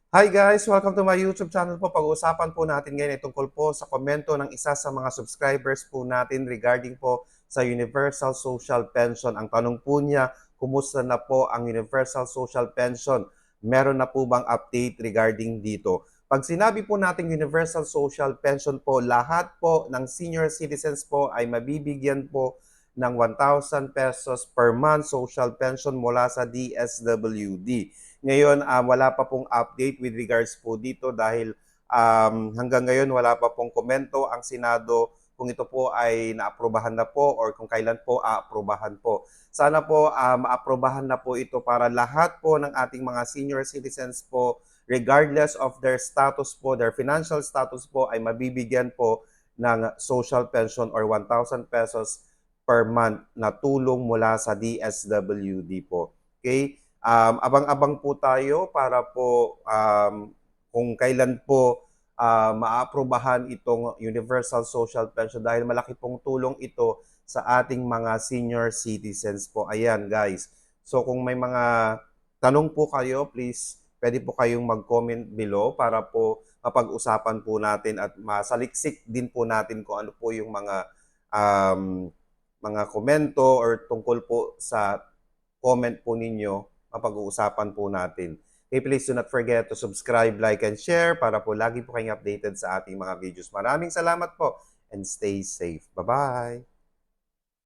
Hi guys! Welcome to my YouTube channel po. Pag-uusapan po natin ngayon ay tungkol po sa komento ng isa sa mga subscribers po natin regarding po sa Universal Social Pension. Ang tanong po niya, kumusta na po ang Universal Social Pension? Meron na po bang update regarding dito? Pag sinabi po natin Universal Social Pension po, lahat po ng senior citizens po ay mabibigyan po ng 1,000 pesos per month social pension mula sa DSWD. Ngayon, wala pa pong update with regards po dito dahil hanggang ngayon wala pa pong komento ang Senado kung ito po ay naaprubahan na po or kung kailan po aaprubahan po. Sana po maaprubahan na po ito para lahat po ng ating mga senior citizens po, regardless of their status po, their financial status po, ay mabibigyan po ng social pension or 1,000 pesos per month na tulong mula sa DSWD po. Okay? Abang-abang po tayo para po kung kailan po maaprubahan itong Universal Social Pension dahil malaki pong tulong ito sa ating mga senior citizens po. Ayan guys. So kung may mga tanong po kayo, please pwede po kayong mag-comment below para po mapag-usapan po natin at masaliksik din po natin kung ano po yung mga komento or tungkol po sa comment po ninyo, mapag-uusapan po natin. Okay, please do not forget to subscribe, like, and share para po lagi po kayong updated sa ating mga videos. Maraming salamat po and stay safe. Bye-bye!